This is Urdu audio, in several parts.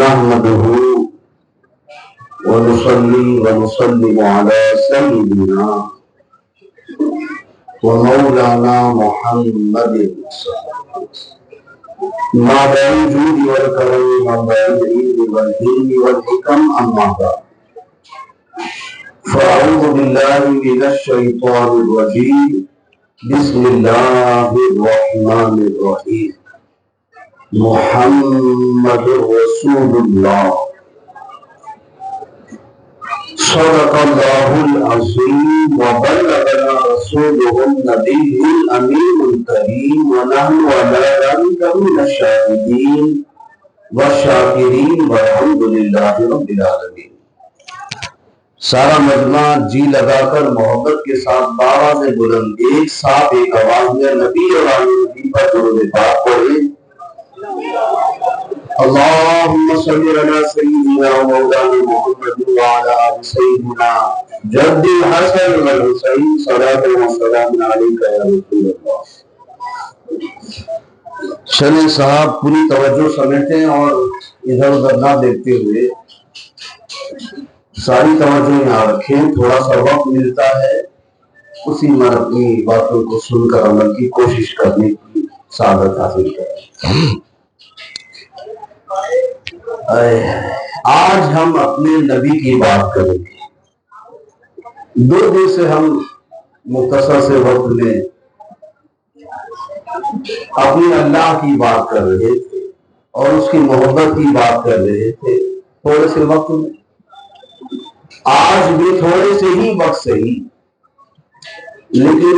نحمده ونصلي ونسلم على سيدنا ومولانا محمد مع الجود والكرم والعلم والدين والحكم أما بعد فأعوذ بالله من الشيطان الرجيم بسم الله الرحمن الرحيم محمد رسول الله صدق الله العظيم وبلغنا رسوله النبي الأمين الكريم ونحن على ذلك من الشاهدين والشاكرين والحمد لله رب العالمين۔ سارا مجمع جی لگا کر محبت کے ساتھ بآواز بلند ایک ساتھ ایک آواز میں نبی اور آل نبی پر درود پاک پڑھیں۔ اللهم صل على سيدنا ومولانا محمد وعلى آل سيدنا جد الحسن والحسين صلاة وسلام عليك يا رسول الله۔ چلیں صاحب پوری توجہ سمیٹیں اور ادھر ادھر نہ دیکھتے ہوئے ساری توجہ یہاں رکھیں، تھوڑا سا وقت ملتا ہے اسی میں اپنی باتوں کو سن کر عمل کی کوشش کرنے کی سعادت حاصل کریں۔ آج ہم اپنے نبی کی بات کریں گے۔ 2 دن سے ہم مختصر سے وقت میں اپنی اللہ کی بات کر رہے تھے اور اس کی محبت کی بات کر رہے تھے تھوڑے سے وقت میں۔ آج بھی تھوڑے سے ہی وقت صحیح، لیکن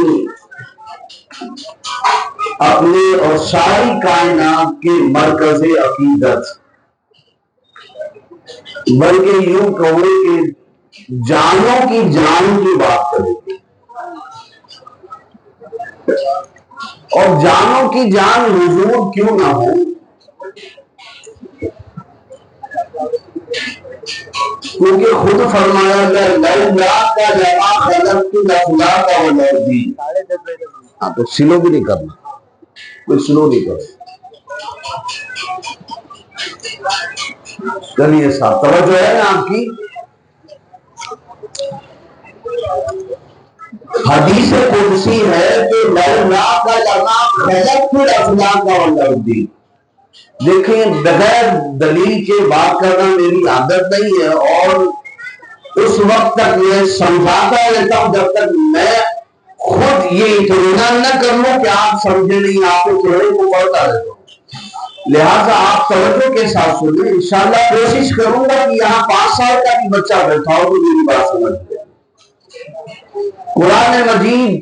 اپنے اور ساری کائنات کے مرکز عقیدت، بلکہ یوں کہو کہ جانوں کی جان کی بات کریں گے۔ اور جانوں کی جان حضور کیوں نہ ہو، کیونکہ خود فرمایا گیا تو سلو بھی نہیں کرنا، کوئی سلو نہیں کرنا۔ چلیے صاحب توجہ ہے نا آپ کی۔ حدیث قدسی ہے کہ دیکھیں بغیر دلیل کے بات کرنا میری عادت نہیں ہے، اور اس وقت تک میں سمجھاتا رہتا ہوں جب تک میں خود یہ اطمینان نہ کر لوں کہ آپ سمجھے نہیں، آپ کو تھوڑے کو پڑھتا رہتا ہوں۔ لہٰذا آپ توجہ کے ساتھ سنیں، انشاءاللہ کوشش کروں گا کہ یہاں 5 سال کا بھی بچہ بیٹھا ہو تو میری بات سمجھ لے۔ قرآن مجید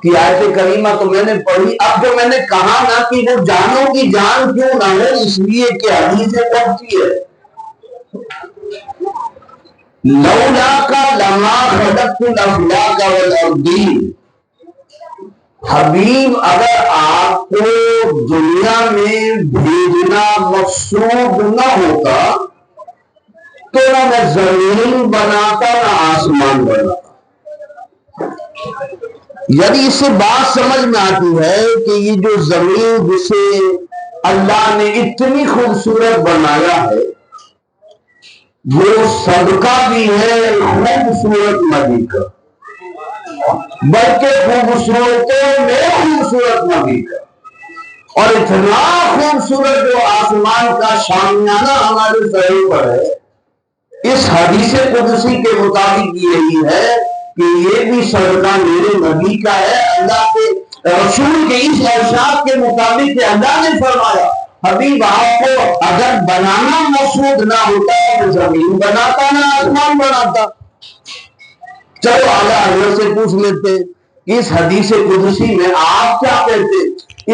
کی آیت کریمہ تو میں نے پڑھی، اب جو میں نے کہا نا کہ وہ جانوں کی جان کیوں نہ ہو، اس لیے کہ حدیث قدسی ہے۔ لولاک لما خلقت الافلاک والارضین، حبیب اگر آپ کو دنیا میں بھیجنا مقصود نہ ہوتا تو نہ میں زمین بناتا نہ آسمان بناتا۔ یعنی اس سے بات سمجھ میں آتی ہے کہ یہ جو زمین جسے اللہ نے اتنی خوبصورت بنایا ہے وہ صدقہ بھی ہے خوبصورت نبی کا، بلکہ خوبصورتوں میں خوبصورت نبی کا، اور اتنا خوبصورت جو آسمان کا شامیانہ ہمارے ذہن پر ہے، اس حدیث قدسی کے مطابق یہی ہے کہ یہ بھی صدقہ میرے نبی کا ہے۔ اللہ کے رسول کے اس ارشاد کے مطابق کہ اللہ نے فرمایا حبیب آپ کو اگر بنانا مقصود نہ ہوتا تو زمین بناتا نہ آسمان بناتا۔ چلو اعلیٰ حضرت سے پوچھ لیتے اس حدیث قدسی میں آپ کیا کہتے؟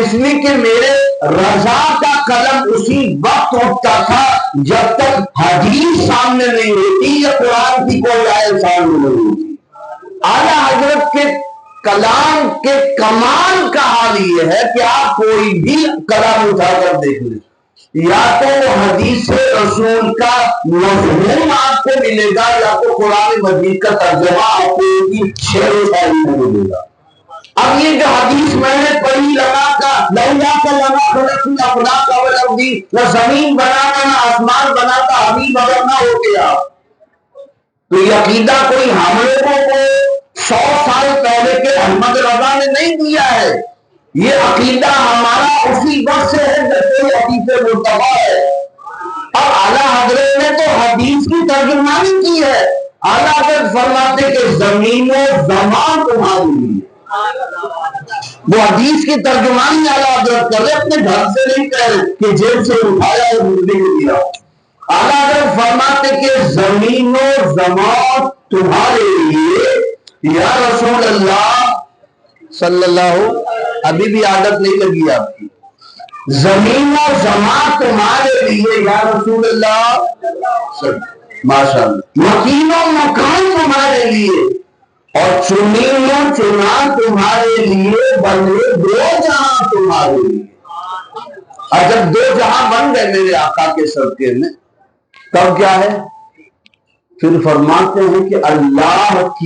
اس لیے کہ میرے رضا کا قلم اسی وقت اٹھتا تھا جب تک حدیث سامنے نہیں ہوتی یا قرآن کی کوئی آیت سامنے نہیں ہوتی۔ اعلیٰ حضرت کے کلام کے کمال کا حال یہ ہے کہ آپ کوئی بھی کلام اٹھا کر دیکھ لیں، یا تو حدیث رسول کا مفہوم آپ کو ملے گا یا تو قرآن مجید کا ترجمہ آپ کو شعر و شاعری میں ملے گا۔ اب یہ جو حدیث میں نے پڑھی لگا کا لولا کا لگا خلقی اپنا کا ولودی، نہ زمین بنانا نہ آسمان بناتا حبیب اگر نہ ہوتے آپ، تو یہ عقیدہ کوئی ہم لوگوں کو 100 سال پہلے کے احمد رضا نے نہیں دیا ہے، یہ عقیدہ ہمارا اسی وقت سے ہے جب کوئی حدیث مرتبہ ہے۔ اب اعلیٰ حضرت نے تو حدیث کی ترجمانی کی ہے، اعلیٰ حضرت فرماتے کہ زمین و زمان تمہاری لیے، وہ حدیث کی ترجمانی اعلیٰ حضرت کر رہے، اپنے گھر سے نہیں کہہ رہے کہ جیب سے اٹھایا اور مردے کو دیا۔ اعلیٰ حضرت فرماتے کہ زمین و زمان تمہارے لیے یا رسول اللہ صلی اللہ، ابھی بھی عادت نہیں لگی آپ کی، زمین و زمان تمہارے لیے یا رسول اللہ، ماشاء اللہ، مکین و مکان تمہارے لیے، اور چنین و چنا تمہارے لیے، بنے دو جہاں تمہارے لیے۔ اور جب دو جہاں بن گئے میرے آقا کے صدقے میں، تب کیا ہے؟ پھر فرماتے ہیں کہ اللہ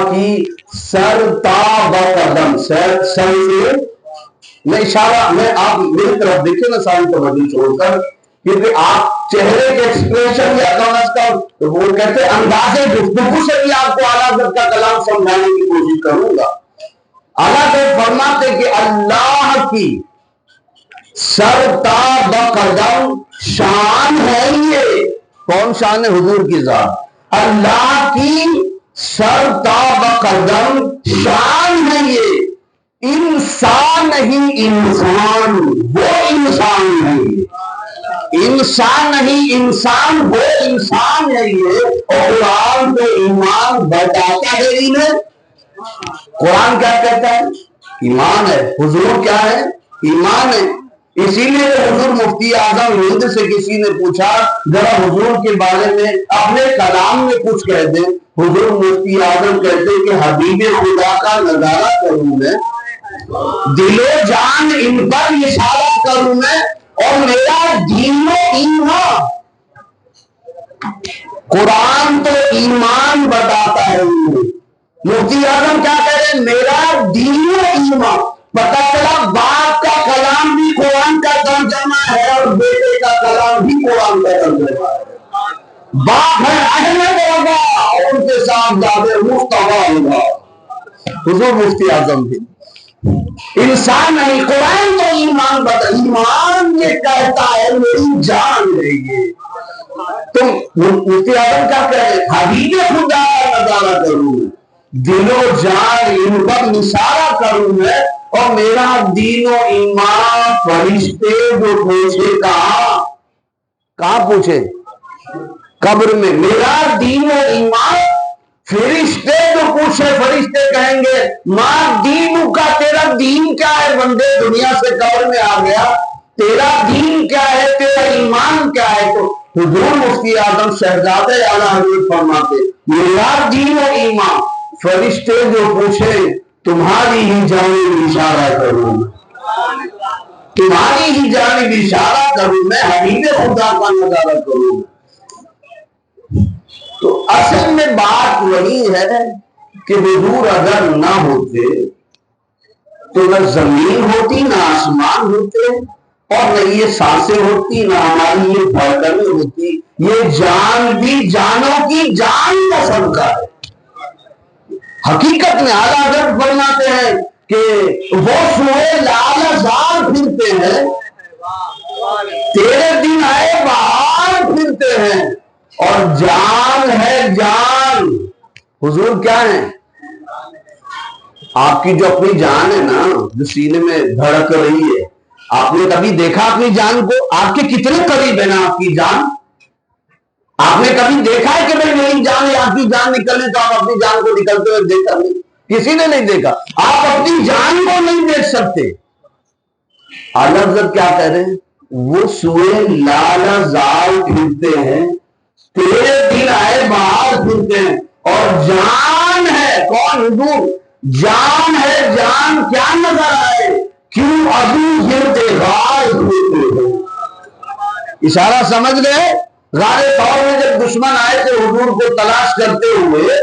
کی سر تا بقدم، سر سے میں اشارہ، میں آپ میری طرف دیکھیں نا ساری توجہ چھوڑ کر، کیونکہ آپ چہرے کے ایکسپریشن یا وہ کہتے ہیں انداز گفتگو سے بھی آپ کو اعلیٰ حضرت کا کلام سمجھانے کی کوشش کروں گا۔ اعلیٰ حضرت فرماتے کہ اللہ کی سر تا بقدم شان ہے، یہ کون شان ہے؟ حضور کی ذات، اللہ کی سر تا بقدم شان ہے یہ، انسان نہیں انسان، وہ انسان نہیں، انسان نہیں انسان، وہ انسان ہے یہ، اور قرآن کو ایمان بتاتا ہے انہیں۔ قرآن کیا کہتا ہے؟ ایمان ہے۔ حضور کیا ہے؟ ایمان ہے۔ اسی لیے حضور مفتی اعظم ہند سے کسی نے پوچھا ذرا حضور کے بارے میں اپنے کلام میں کچھ کہہ دیں، حضور مفتی اعظم کہتے کہ حبیب خدا کا نظارہ کروں میں، دل و جان ان پر اشارہ کروں میں، اور میرا دین و ایمان، قرآن تو ایمان بتاتا ہے۔ مفتی اعظم کیا کہہ رہے ہیں؟ میرا دین و ایمان۔ پتہ چلا باپ کا کلام بھی قرآن کا ترجمہ ہے، اور بیٹے کا کلام بھی قرآن کا ترجمہ ہے۔ باپ ہے احمد ہوگا، ان کے ساتھ زیادہ مصطفیٰ ہوگا، حضور مفتی اعظم بھی۔ انسان نہیں، قرآن تو ایمان بتا، ایمان یہ کہتا ہے میری جان ہے یہ۔ تم مفتی اعظم کیا کہہ رہے ہیں؟ حبیب خدا کا نظارہ کروں، دل و جان ان پر نثارہ کروں میں، اور میرا دین و ایمان فرشتے جو پوچھے کہاں پوچھے؟ قبر میں۔ میرا دین و ایمان فرشتے جو پوچھے، فرشتے کہیں گے ماں دین کا، تیرا دین کیا ہے بندے؟ دنیا سے قبر میں آ گیا، تیرا دین کیا ہے، تیرا ایمان کیا ہے؟ تو حضور مفتی اعظم شہزادہ اعلیٰ حضرت فرماتے میرا دین و ایمان فرشتے جو پوچھے تمہاری ہی جانب اشارہ کروں، تمہاری ہی جانب اشارہ کروں میں، حبیب خدا کا نظارہ کروں۔ تو اصل میں بات وہی ہے کہ حضور اگر نہ ہوتے تو نہ زمین ہوتی، نہ آسمان ہوتے، اور نہ یہ سانسیں ہوتی، نہ ہماری یہ دھڑکنیں ہوتی۔ یہ جان بھی جانوں کی جان کا صدقہ ہے۔ حقیقت میں اعلیٰ حضرت فرماتے ہیں کہ وہ سوئے لال زار پھرتے ہیں، تیرے دن آئے بہار پھرتے ہیں، اور جان ہے جان۔ حضور کیا ہے؟ آپ کی جو اپنی جان ہے نا، جو سینے میں دھڑک رہی ہے، آپ نے کبھی دیکھا اپنی جان کو؟ آپ کے کتنے قریب ہے نا آپ کی جان؟ آپ نے کبھی دیکھا ہے کہ بھائی میری جان ہے، آپ کی جان نکلنے تو آپ اپنی جان کو نکلتے ہوئے دیکھا نہیں؟ کسی نے نہیں دیکھا۔ آپ اپنی جان کو نہیں دیکھ سکتے۔ اعلیٰ حضرت کیا کہہ رہے ہیں؟ وہ سوئے لالا زال پھرتے ہیں، تیرے دن آئے بہار پھرتے ہیں، اور جان ہے کون؟ حضور۔ جان ہے جان، کیا نظر آئے؟ کیوں ابھی گرتے غار پھرتے ہیں؟ اشارہ سمجھ گئے؟ غار طور میں جب دشمن آئے تھے حضور کو تلاش کرتے ہوئے،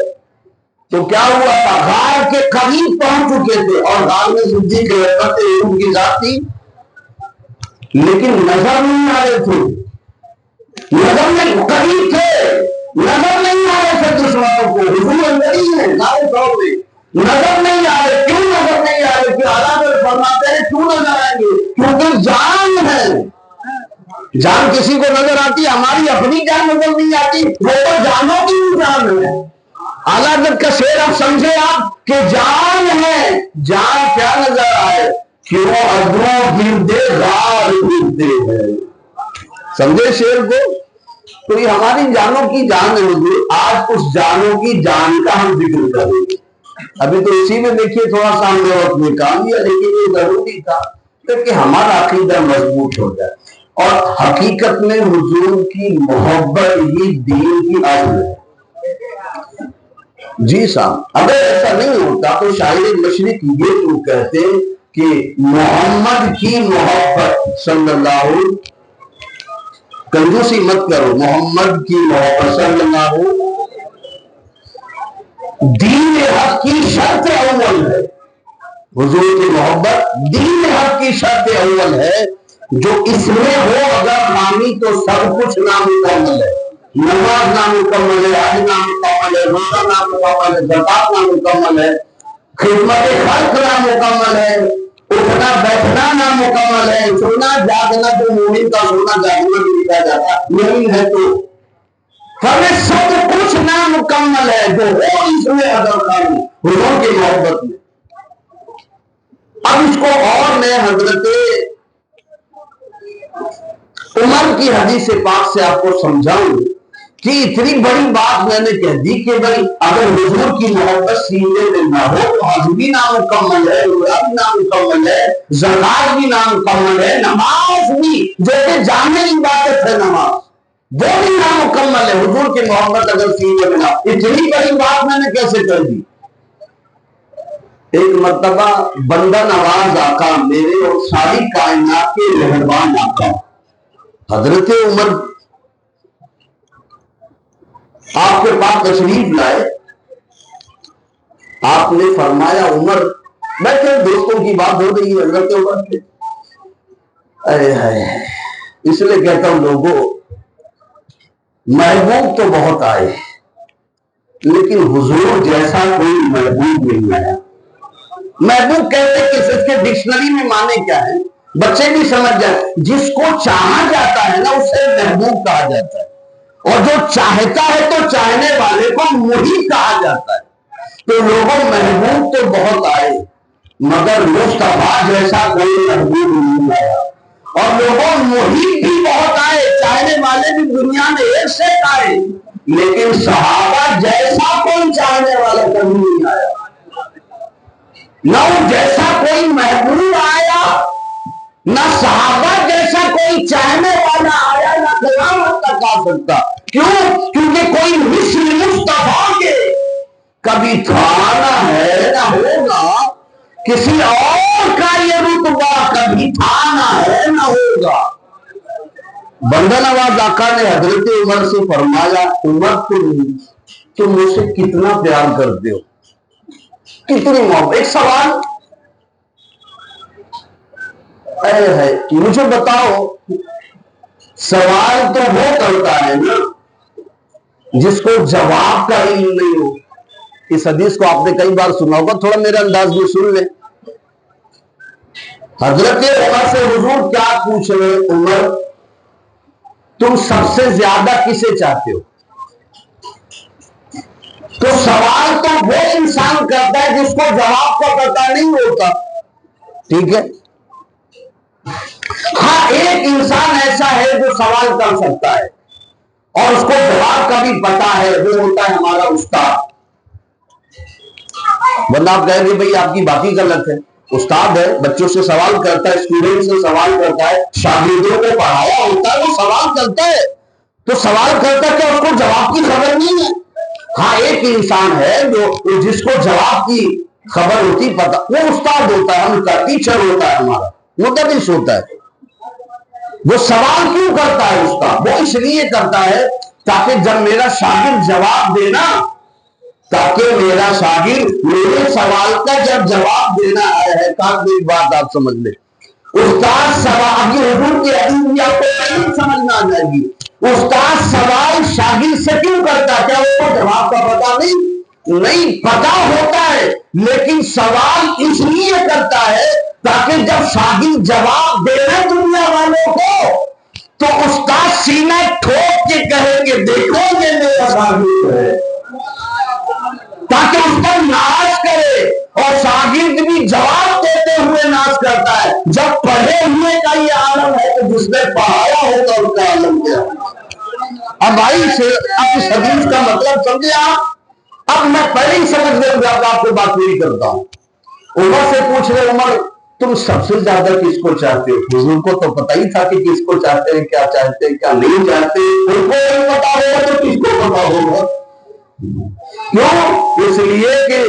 تو کیا ہوا تھا، غار کے قریب پہنچ چکے تھے اور غار میں صدیق اکبر ان کی ذات تھی، لیکن نظر نہیں آ رہے تھے، نظر نہیں، قریب تھے، نظر نہیں آ رہے تھے دشمنوں کو، حضور اندر ہی ہے نارے طور پہ، نظر نہیں آ رہے، کیوں نظر نہیں آ رہے؟ کہ اعلیٰ فرماتے ہیں کیوں نظر آئیں گے؟ کیونکہ جان ہے، جان کسی کو نظر آتی ہے، ہماری اپنی جان نظر نہیں آتی، وہ تو جانوں کی جان ہے۔ اعلیٰ حضرت کا شعر آپ سمجھے آپ کہ جان ہے، جان کیا نظر آئے، کیوں ادروں گردے غار گردے ہیں، سمجھے شعر کو؟ تو یہ ہماری جانوں کی جان ہے حضور، آج اس جانوں کی جان کا ہم ذکر کریں گے۔ ابھی تو اسی میں دیکھیے تھوڑا سا ہم نے وقت نکال لیا، لیکن یہ ضروری تھا کہ ہمارا عقیدہ مضبوط ہو جائے، اور حقیقت میں حضور کی محبت ہی دین کی اصل ہے۔ جی صاحب، اگر ایسا نہیں ہوتا تو شاعر مشرق یہ تو کہتے کہ محمد کی محبت صلی اللہ علیہ، کنجوسی مت کرو، محمد کی محبت صلی اللہ علیہ دین حق کی شرط اول ہے، حضور کی محبت دین حق کی شرط اول ہے، جو اس میں ہو اگر خامی تو سب کچھ نامکمل ہے، نماز نامکمل ہے، حج نامکمل ہے، روزہ نامکمل ہے، زکات نامکمل ہے، خدمت خلق نامکمل ہے، اٹھنا بیٹھنا نامکمل ہے، سونا جاگنا تو مومن کا سونا جاگنا بھی لکھا جاتا نہیں ہے، تو ہمیں سب کچھ نامکمل ہے جو ہو اس میں اگر خامی حضور کی محبت میں۔ اب اس کو اور میں حضرت عمر کی حدیث پاک سے آپ کو سمجھاؤں کہ اتنی بڑی بات میں نے کہہ دی کہ بھائی اگر حضور کی محبت سینے میں نہ ہو تو حج بھی نامکمل ہے، روزہ بھی نامکمل ہے، زکات بھی نامکمل ہے، نماز بھی جو کہ جامع عبادت ہے نماز وہ بھی نامکمل ہے، حضور کی محبت اگر سینے میں نہ ہو۔ اتنی بڑی بات میں نے کیسے کر دی؟ ایک مرتبہ بندہ نواز آقا، میرے اور ساری کائنات کے مہربان آقا حضرت عمر آپ کے پاس تشریف لائے، آپ نے فرمایا عمر، بیٹھے دوستوں کی بات ہو رہی ہے حضرت عمر کے، اس لیے کہتا ہوں لوگوں، محبوب تو بہت آئے لیکن حضور جیسا کوئی محبوب نہیں آیا۔ محبوب کہتے کہ اس کے ڈکشنری میں معنی کیا ہے، بچے بھی سمجھ جائے، جس کو چاہا جاتا ہے نا اسے محبوب کہا جاتا ہے، اور جو چاہتا ہے تو چاہنے والے کو محب کہا جاتا ہے۔ تو لوگوں محبوب تو بہت آئے مگر مصطفیٰ جیسا کوئی محبوب نہیں آیا، اور لوگوں محب بھی بہت آئے، چاہنے والے بھی دنیا میں ایک سے آئے، لیکن صحابہ جیسا کوئی چاہنے والا کبھی نہیں آیا، نہ وہ جیسا کوئی محبوب آیا، نہ صحابہ جیسا کوئی چاہنے والا آیا، نہ قیامت تک آ سکتا۔ کیوں؟ کیونکہ کوئی مثل مصطفیٰ کے کبھی تھا نہ ہے نہ ہوگا، کسی اور کا یہ رتبہ کبھی تھا نہ ہے نہ ہوگا۔ بندہ نواز آقا نے حضرت عمر سے فرمایا، عمر تم مجھ سے کتنا پیار کرتے ہو، کتنی محبت۔ ایک سوال ہے، مجھے بتاؤ، سوال تو وہ کرتا ہے نا جس کو جواب کا علم نہیں ہو۔ اس حدیث کو آپ نے کئی بار سنا ہوگا، تھوڑا میرے انداز میں سن لیں۔ حضرت عمر سے حضور کیا پوچھ رہے، عمر تم سب سے زیادہ کسے چاہتے ہو؟ تو سوال تو وہ انسان کرتا ہے جس کو جواب کا پتہ نہیں ہوتا، ٹھیک ہے؟ ہاں، ایک انسان ایسا ہے جو سوال کر سکتا ہے اور اس کو جواب کا بھی پتا ہے، وہ ہوتا ہے ہمارا استاد۔ ورنہ آپ کہیں گے بھئی آپ کی بات ہی غلط ہے، استاد ہے، بچوں سے سوال کرتا ہے، اسٹوڈنٹ سے سوال کرتا ہے، شاگردوں کو پڑھایا ہوتا ہے، وہ سوال کرتا ہے، تو سوال کرتا ہے کہ اس کو جواب کی خبر نہیں ہے۔ ہاں، ایک انسان ہے جو جس کو جواب کی خبر ہوتی، پتا، وہ استاد ہوتا ہے، ہم کا ٹیچر ہوتا ہے، ہمارا مدرس ہوتا ہے۔ وہ سوال کیوں کرتا ہے استاد؟ وہ اس لیے کرتا ہے تاکہ جب میرا شاگرد جواب دینا تاکہ میرا شاگرد میرے سوال کا جب جواب دینا ہے، میری بات آپ سمجھ لیں، استاد سوال، یہ حضور کی حدیث بھی آپ کو نہیں سمجھ میں آ جائے گی، استاد سوال شاگرد سے کیوں کرتا ہے؟ کیا وہ جواب کا پتہ نہیں پتا ہوتا ہے، لیکن سوال اس لیے کرتا ہے تاکہ جب شاگرد جواب دے رہے دنیا والوں کو تو استاد سینہ ٹھوک کے کہے کہ دیکھو یہ میرا شاگرد ہے، تاکہ اس پر ناز کرے، اور شاگرد بھی جواب دیتے ہوئے ناز کرتا ہے۔ جب پڑھے ہوئے کا یہ عالم ہے تو جس نے پڑھایا ہوگا اس کا عالم کیا ہے؟ اب بھائی اب اس حدیث کا مطلب سمجھے آپ؟ اب میں پہلے ہی سمجھ لوں گا، آپ کو بات پوری کرتا ہوں۔ عمر سے پوچھ رہے، عمر تم سب سے زیادہ کس کو چاہتے ہو؟ حضور کو تو پتہ ہی تھا کہ کس کو چاہتے ہیں، کیا چاہتے ہیں، کیا نہیں چاہتے، ان کو نہیں پتا ہوگا تو کس کو پتا ہوگا؟ کیوں؟ اس لیے کہ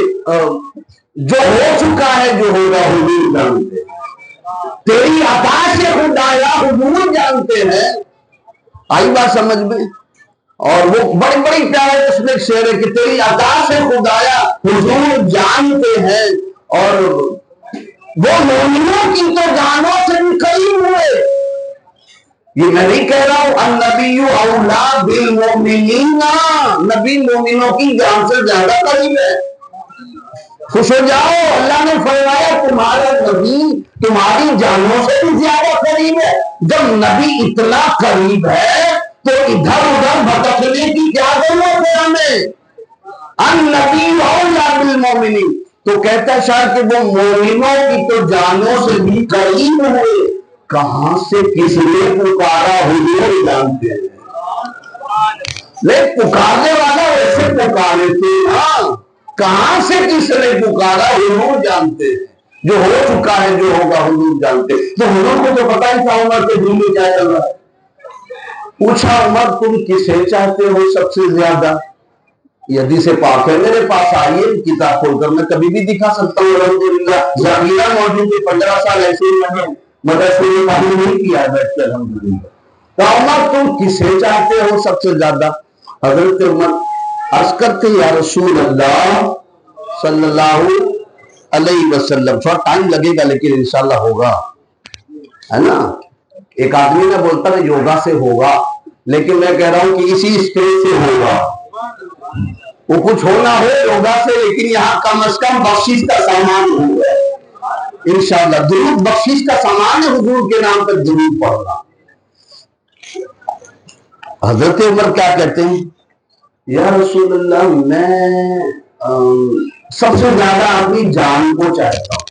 جو ہو چکا ہے، جو ہوگا حضور جانتے ہیں، تیری عطا سے خدایا حضور جانتے ہیں۔ آئی بات سمجھ میں؟ اور وہ بڑی بڑی پیارے اس میں شعر ہے کہ تیری عطا سے خدایا حضور جانتے ہیں، اور وہ مومنوں کی تو جانوں سے بھی قریب ہوئے۔ یہ میں نہیں کہہ رہا ہوں النبی اولا بالمؤمنین، نبی مومنوں کی جان سے زیادہ قریب ہے۔ خوش ہو جاؤ، اللہ نے فرمایا تمہارا نبی تمہاری جانوں سے بھی زیادہ قریب ہے۔ جب نبی اتنا قریب ہے تو ادھر ادھر بھٹکنے کی کیا ضرورت ہے ہمیں؟ النبی اولا بالمؤمنین، تو کہتا ہے شاید کہ وہ مومنوں کی تو جانوں سے بھی قریب ہوئے۔ کہاں سے کس نے پکارا حضور جانتے ہیں، لیکن پکارنے والا ویسے پکارے تھے، ہاں کہاں سے کس نے پکارا حضور جانتے ہیں، جو ہو چکا ہے جو ہوگا حضور جانتے ہیں۔ تو حضور کو تو پتا ہی تھا عمر کے دل میں کیا چل رہا ہے۔ پوچھا عمر تم کسے چاہتے ہو سب سے زیادہ؟ یہ حدیث پاک ہے میرے پاس، آئیے کتاب کھول کر میں کبھی بھی دکھا سکتا ہوں الحمدللہ۔ ذخیرہ موجود ہے، 15 سال ایسے ہی میں نے مدرسے میں تعلیم نہیں کیا ہے بیٹھ کے الحمدللہ۔ تو عمر تم کسے چاہتے ہو سب سے زیادہ؟ حضرت عمر عرض کرتے یا رسول اللہ صلی اللہ علیہ وسلم، تھوڑا ٹائم لگے گا لیکن انشاءاللہ ہوگا، ہے نا؟ ایک آدمی نے بولتا ہے یوگا سے ہوگا، لیکن میں کہہ رہا ہوں کہ اسی اسٹیج سے ہوگا۔ وہ کچھ ہونا ہو یوگا سے، لیکن یہاں کم از کم بخشش کا سامان ہوگا انشاءاللہ۔ درود بخشش کا سامان ہے، حضور کے نام پر درود پڑھنا۔ حضرت عمر کیا کہتے ہیں؟ یا رسول اللہ میں سب سے زیادہ اپنی جان کو چاہتا ہوں،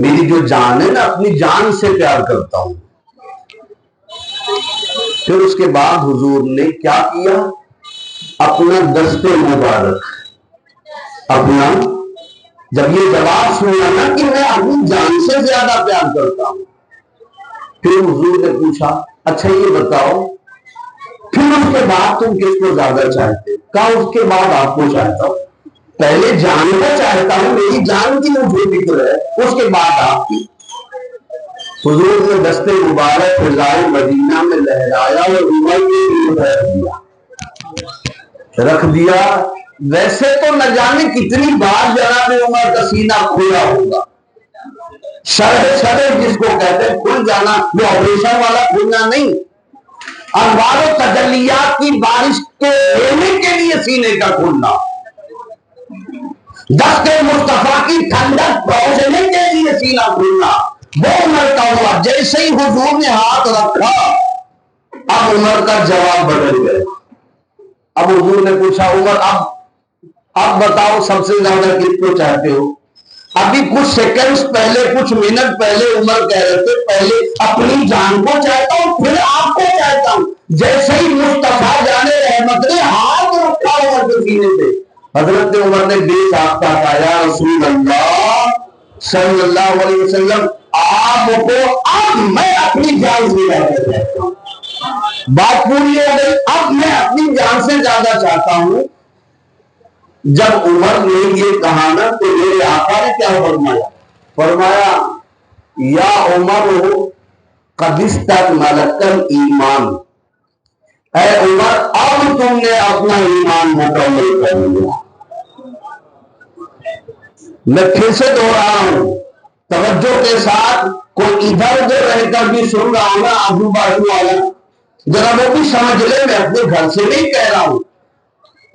میری جو جان ہے نا اپنی جان سے پیار کرتا ہوں۔ پھر اس کے بعد حضور نے کیا کیا؟ اپنا دست مبارک، اپنا، جب یہ جواب سنا نا کہ میں اپنی جان سے زیادہ پیار کرتا ہوں، پھر حضور نے پوچھا اچھا یہ بتاؤ پھر اس کے بعد تم کس کو زیادہ چاہتے؟ کہا اس کے بعد آپ کو چاہتا ہوں، پہلے جان کو چاہتا ہوں، میری جان کی مجھے فکر ہے، اس کے بعد آپ کی۔ حضور نے دست مبارک فضائے مدینہ میں لہرایا اور عمر کے رکھ دیا۔ ویسے تو نہ جانے کتنی بار جناب عمر کا سینہ کھلا ہوگا، شرح جس کو کہتے ہیں کھل جانا، وہ آپریشن والا کھلنا نہیں، انوار و تجلیات کی بارش کے لینے کے لیے سینے کا کھلنا، دست مصطفیٰ کی ٹھنڈک پہنچنے کے لیے سینہ کھلنا، وہ عمر کا ہوا۔ جیسے ہی حضور نے ہاتھ رکھا اب عمر کا جواب بدل گیا۔ اب حضور نے پوچھا عمر اب بتاؤ سب سے زیادہ کس کو چاہتے ہو؟ ابھی کچھ سیکنڈز پہلے، کچھ منٹ پہلے عمر کہہ رہے تھے پہلے اپنی جان کو چاہتا ہوں پھر آپ کو چاہتا ہوں۔ جیسے ہی مصطفیٰ جانے رحمت نے ہاتھ رکھا عمر کے سینے پہ، حضرت عمر نے بے ساختہ کہا یا رسول اللہ صلی اللہ علیہ وسلم آپ کو اب میں اپنی جان سے زیادہ چاہتا ہوں۔ بات پوری ہو گئی، اب میں اپنی جان سے زیادہ چاہتا ہوں۔ جب عمر نے یہ کہا نا تو میرے آقا نے کیا فرمایا یا عمر قد استکملت الایمان، اے عمر اب تم نے اپنا ایمان مکمل کر لیا۔ میں پھر سے دوہرا ہوں، توجہ کے ساتھ، کوئی ادھر ادھر رہ کر بھی سن رہا ہوں نا آجو بازو والا، ذرا وہ بھی سمجھ لے میں اپنے گھر سے نہیں کہہ رہا ہوں۔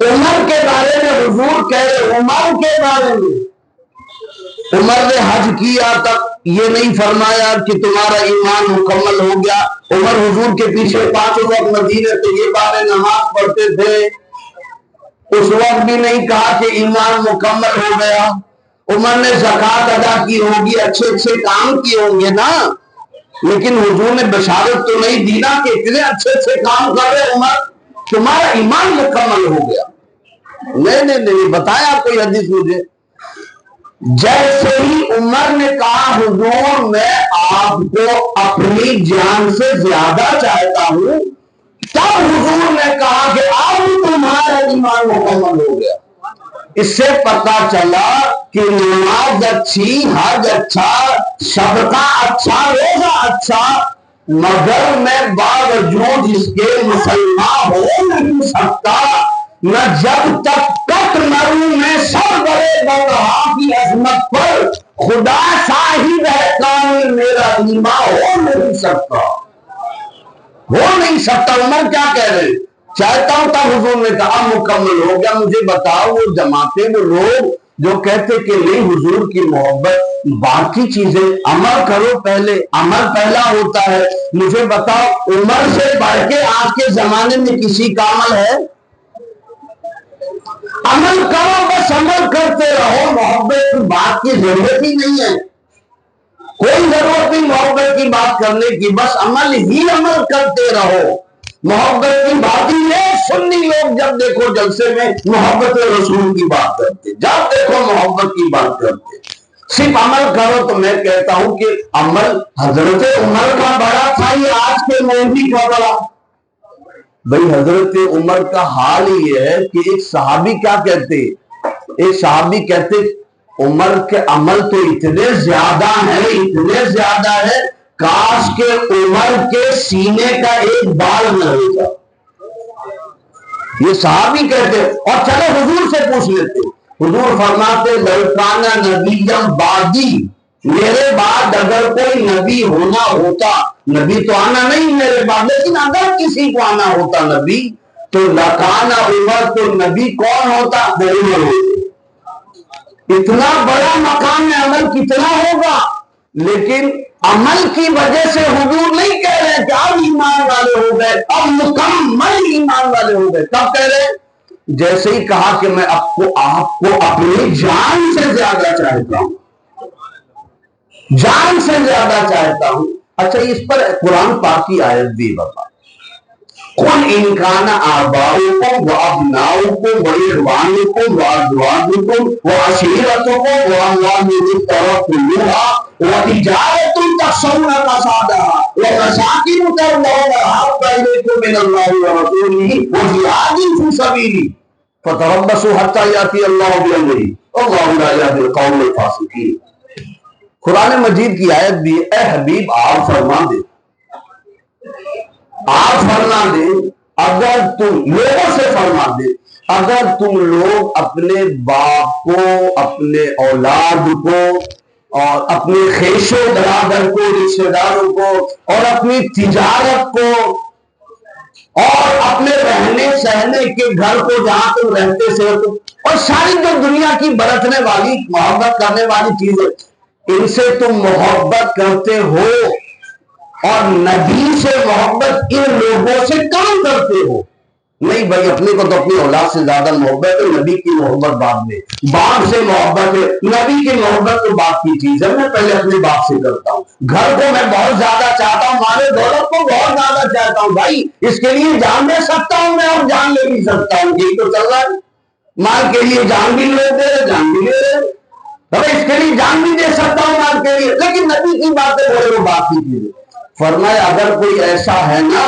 عمر کے بارے میں حضور کہہ رہے، عمر کے بارے میں، عمر نے حج کیا تب یہ نہیں فرمایا کہ تمہارا ایمان مکمل ہو گیا۔ عمر حضور کے پیچھے 5 وقت مدینے طیبہ میں نماز پڑھتے تھے، اس وقت بھی نہیں کہا کہ ایمان مکمل ہو گیا۔ عمر نے زکوٰۃ ادا کی ہوگی، اچھے اچھے کام کیے ہوں گے نا، لیکن حضور نے بشارت تو نہیں دی نا کہ اتنے اچھے اچھے کام کر رہے عمر، تمہارا ایمان مکمل ہو گیا۔ نہیں بتایا کوئی حدیث مجھے۔ جیسے ہی عمر نے کہا حضور میں آپ کو اپنی جان سے زیادہ چاہتا ہوں، تب حضور نے کہا کہ اب تمہارا ایمان مکمل ہو گیا۔ اس سے پتا چلا کہ نماز اچھی، حج اچھا، صدقہ اچھا، روزہ اچھا، مگر میں باوجود اس کے مسلمان ہو نہیں سکتا، میں جب تک مروں میں سب بڑے بڑھا کی عظمت پر خدا شاہد ہے کامل میرا ایمان ہو نہیں سکتا، ہو نہیں سکتا۔ عمر کیا کہہ رہے ہیں؟ چاہتا ہوں تب حضور نے کہا مکمل ہو گیا۔ مجھے بتاؤ وہ جماعتیں، وہ لوگ جو کہتے کہ نہیں حضور کی محبت، باقی چیزیں عمل کرو، پہلے عمل پہلا ہوتا ہے۔ مجھے بتاؤ عمر سے بڑھ کے آج کے زمانے میں کسی کا عمل ہے؟ عمل کرو، بس عمل کرتے رہو، محبت کی بات کی ضرورت ہی نہیں ہے، کوئی ضرورت نہیں محبت کی بات کرنے کی، بس عمل ہی عمل کرتے رہو۔ محبت کی بات ہی ہے، سنی لوگ جب دیکھو جلسے میں محبت رسول کی بات کرتے، جب دیکھو محبت کی بات کرتے، صرف عمل کرو۔ تو میں کہتا ہوں کہ عمل حضرت عمر کا بڑا تھا یا آج کے مولوی کا بڑا؟ بھئی حضرت عمر کا حال ہی ہے کہ ایک صحابی کیا کہتے، ایک صحابی کہتے عمر کے عمل تو اتنے زیادہ ہے کاش کہ عمر کے سینے کا ایک بال نہ ہوگا، یہ صحابی کہتے۔ اور چلو حضور سے پوچھ لیتے، حضور فرماتے لوکانہ نبیم بعدی، میرے بعد اگر کوئی نبی ہونا ہوتا، نبی تو آنا نہیں میرے بعد، لیکن اگر کسی کو آنا ہوتا نبی تو لکانہ عمر، تو نبی کون ہوتا؟ عمر ہوتے۔ اتنا بڑا مقام میں عمل کتنا ہوگا، لیکن عمل کی وجہ سے حضور نہیں کہہ رہے کہ اب ایمان والے ہو گئے، اب مکمل ایمان والے ہو گئے۔ کب کہہ رہے؟ جیسے ہی کہا کہ میں آپ کو اپنی جان سے زیادہ چاہتا ہوں، جان سے زیادہ چاہتا ہوں۔ اچھا اس پر قرآن پاک کی آیت بھی بتا، قُلْ إِنْ كَانَ آبَاؤُكُمْ وَأَبْنَاؤُكُمْ وَإِخْوَانُكُمْ وَأَزْوَاجُكُمْ وَعَشِيرَتُكُمْ وَأَمْوَالٌ اقْتَرَفْتُمُوهَا وَتِجَارَةٌ تَخْشَوْنَ كَسَادَهَا وَمَسَاكِنُ تَرْضَوْنَهَا أَحَبَّ إِلَيْكُم مِّنَ اللَّهِ وَرَسُولِهِ وَجِهَادٍ فِي سَبِيلِهِ فَتَرَبَّصُوا حَتَّىٰ يَأْتِيَ اللَّهُ بِأَمْرِهِ وَاللَّهُ لَا يَهْدِي الْقَوْمَ الْفَاسِقِينَ۔ قرآن مجید کی آیت بھی ہے، اے حبیب آپ فرما دے، اگر تم لوگوں سے فرما دے، اگر تم لوگ اپنے باپ کو، اپنے اولاد کو، اور اپنے خیش و برادر کو، رشتہ داروں کو، اور اپنی تجارت کو، اور اپنے رہنے سہنے کے گھر کو جہاں تم رہتے سے، اور ساری جو دنیا کی برتنے والی، محبت کرنے والی چیزیں، ان سے تم محبت کرتے ہو، اور نبی سے محبت ان لوگوں سے کم کرتے ہو۔ نہیں بھائی، اپنے کو تو اپنی اولاد سے زیادہ محبت ہے، نبی کی محبت بعد میں، باپ سے محبت ہے، نبی کی محبت تو باپ کی چیز ہے، میں پہلے اپنے باپ سے کرتا ہوں۔ گھر کو میں بہت زیادہ چاہتا ہوں، مال دولت کو بہت زیادہ چاہتا ہوں، بھائی اس کے لیے جان دے سکتا ہوں میں، اور جان لے بھی سکتا ہوں، یہی تو چل رہا ہے، مال کے لیے جان بھی لیتے ہیں، جان بھی لے رہے، اس کے لیے جان بھی دے سکتا ہوں مال کے لیے، لیکن نبی کی باتیں بولے وہ باپ کی چیز ہے۔ فرمایا اگر کوئی ایسا ہے نا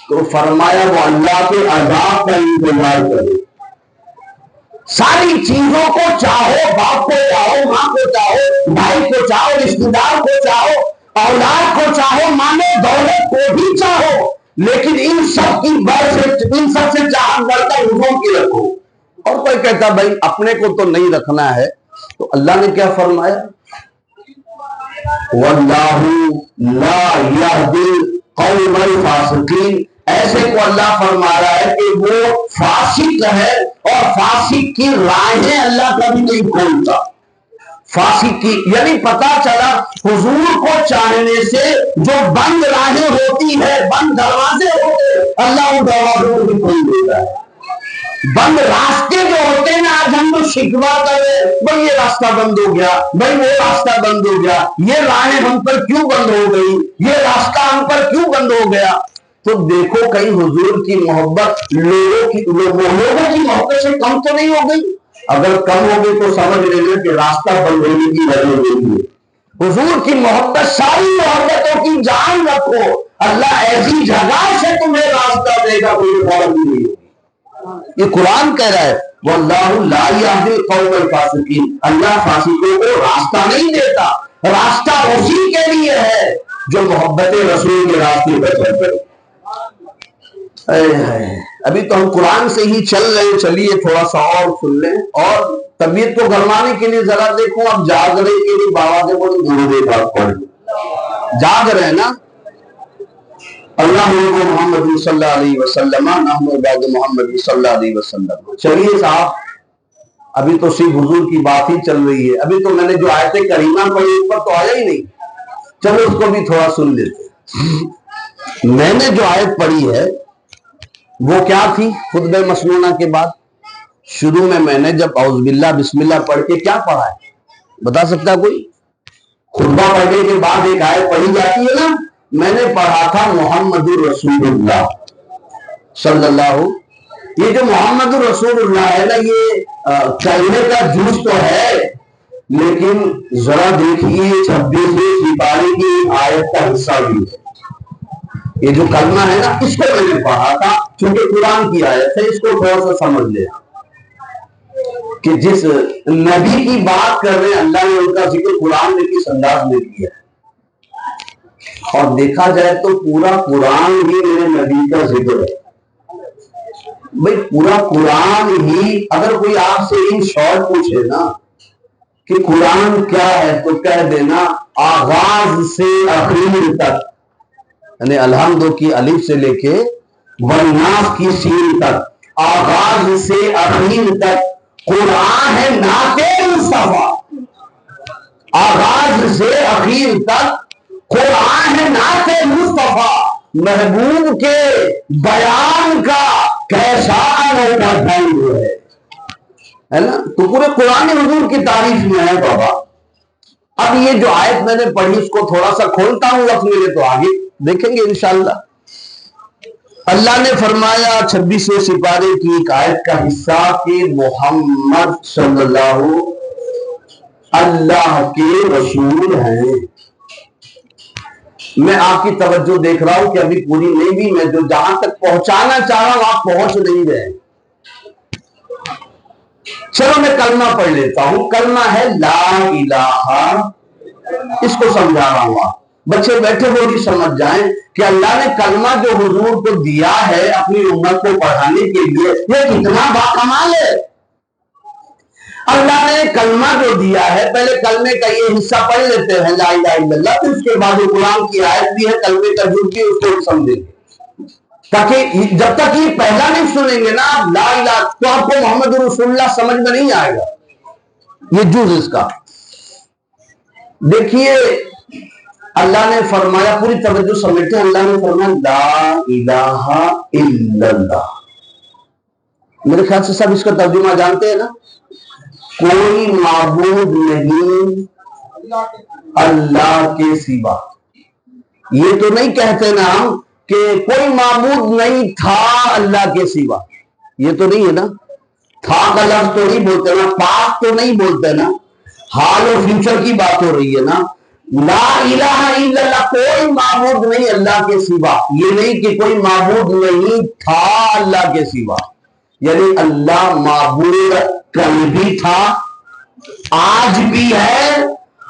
تو فرمایا وہ اللہ کے عذاب کا انتظار کرے، ساری چیزوں کو چاہو، باپ کو چاہو، ماں کو چاہو، بھائی کو چاہو، رشتہ دار کو چاہو، اولاد کو چاہو، مانے دولت کو بھی چاہو، لیکن ان سب کی ان سب سے چاہت بڑھ کر حضور کی رکھو۔ اور کوئی کہتا بھائی اپنے کو تو نہیں رکھنا ہے، تو اللہ نے کیا فرمایا؟ واللہ لا یہدی القوم الفاسقین، ایسے کو اللہ فرما رہا ہے کہ وہ فاسق ہے اور فاسق کی راہیں اللہ کبھی نہیں کھولتا. فاسق کی یعنی پتا چلا حضور کو چاہنے سے جو بند راہیں ہوتی ہے، بند دروازے ہوتے، اللہ ان دروازوں کو بھی کھول دیتا ہے. بند راستے جو ہوتے ہیں نا، آج ہم تو شکوا کرے بھائی یہ راستہ بند ہو گیا، بھائی وہ راستہ بند ہو گیا، یہ راہیں ہم پر کیوں بند ہو گئی، یہ راستہ ہم پر کیوں بند ہو گیا. تو دیکھو کہیں حضور کی محبت لوگوں کی محبت سے کم تو نہیں ہو گئی. اگر کم ہو گئی تو سمجھ لینا کہ راستہ بند ہونے کی وجہ ہوگی. حضور کی محبت ساری محبتوں کی جان رکھو، اللہ ایسی جگہ سے تمہیں راستہ دے گا کوئی فرق نہیں ہوگی. یہ قرآن کہہ رہا ہے واللہ لا یہدی القوم الفاسقین، اللہ فاسقوں کو راستہ نہیں دیتا. راستہ اسی کے لیے ہے جو محبت رسول کے راستے پر چلتے. ابھی تو ہم قرآن سے ہی چل رہے ہیں، چلیے تھوڑا سا اور سن لیں. اور طبیعت کو گرمانے کے لیے ذرا دیکھو، اب جاگ رہے کے لیے بابا کے بڑے درود پاک پڑھ جاگ رہے نا. اللہ محمد صلی اللہ علیہ وسلم محمد صلی اللہ علیہ وسلم. چلیے صاحب، ابھی تو صرف حضور کی بات ہی چل رہی ہے. ابھی تو میں نے جو آیت کریمہ پڑھی اس پر تو آیا ہی نہیں. چلو اس کو بھی تھوڑا سن لیتے. میں نے جو آیت پڑھی ہے وہ کیا تھی؟ خطبہ مسنونہ کے بعد شروع میں نے جب اعوذ باللہ بسم اللہ پڑھ کے کیا پڑھا ہے بتا سکتا کوئی؟ خطبہ پڑھنے کے بعد ایک آیت پڑھی جاتی ہے نا. میں نے پڑھا تھا محمد رسول اللہ صلی اللہ. یہ جو محمد رسول اللہ ہے نا، یہ کلمے کا جوز تو ہے، لیکن ذرا دیکھیے 26ویں سپارے کی آیت کا حصہ بھی ہے. یہ جو کلمہ ہے نا، اس کو میں نے پڑھا تھا چونکہ قرآن کی آیت ہے. اس کو تھوڑا سا سمجھ لیں کہ جس نبی کی بات کر رہے ہیں اللہ نے ان کا ذکر قرآن میں کس انداز میں کیا ہے. اور دیکھا جائے تو پورا قرآن ہی میرے نبی کا ذکر ہے. بھئی پورا قرآن ہی، اگر کوئی آپ سے ان شارٹ پوچھے نا کہ قرآن کیا ہے تو کہہ دینا آغاز سے آخر تک، یعنی الحمد کی الف سے لے کے والناس کی سین تک، آغاز سے آخر تک قرآن ہے نعت مصطفیٰ. آغاز سے آخر تک قرآن ہے نعت مصطفیٰ. محبوب کے بیان کا کیسا انوکھا ڈھنگ ہے نا. تو پورے قرآن حضور کی تعریف میں ہے بابا. اب یہ جو آیت میں نے پڑھی اس کو تھوڑا سا کھولتا ہوں وقت ملے تو آگے دیکھیں گے انشاءاللہ. اللہ نے فرمایا 26ویں سپارے کی ایک آیت کا حصہ کہ محمد صلی اللہ کے رسول ہیں. میں آپ کی توجہ دیکھ رہا ہوں کہ ابھی پوری نہیں بھی، میں جو جہاں تک پہنچانا چاہ رہا ہوں آپ پہنچ نہیں رہے. چلو میں کلمہ پڑھ لیتا ہوں. کلمہ ہے لا الہ، اس کو سمجھا رہا ہوں. آپ بچے بیٹھے وہ بھی سمجھ جائیں کہ اللہ نے کلمہ جو حضور کو دیا ہے اپنی امت کو پڑھانے کے لیے، یہ کتنا باکمال ہے. اللہ نے کلمہ جو دیا ہے، پہلے کلمے کا یہ حصہ پڑھ لیتے ہیں لا الہ الا اللہ، پھر اس کے بعد قرآن کی آیت بھی ہے کلمے کا جز بھی، اس کو سمجھیں گے. تاکہ جب تک یہ پہلا نہیں سنیں گے نا لا الہ، تو آپ کو محمد رسول اللہ سمجھ میں نہیں آئے گا. یہ جز اس کا دیکھیے. اللہ نے فرمایا، پوری توجہ سمیٹے، اللہ نے فرمایا لا الہ الا اللہ. میرے خیال سے سب اس کا ترجمہ جانتے ہیں نا. کوئی معبود نہیں اللہ کے سوا. یہ تو نہیں کہتے نا ہم کہ کوئی معبود نہیں تھا اللہ کے سوا. یہ تو نہیں ہے نا. تھا کا لفظ تو نہیں بولتے نا، پاک تو نہیں بولتے نا. حال اور فیوچر کی بات ہو رہی ہے نا. لا الہ الا اللہ، کوئی معبود نہیں اللہ کے سوا. یہ نہیں کہ کوئی معبود نہیں تھا اللہ کے سوا، یعنی اللہ معبود کل بھی تھا، آج بھی ہے،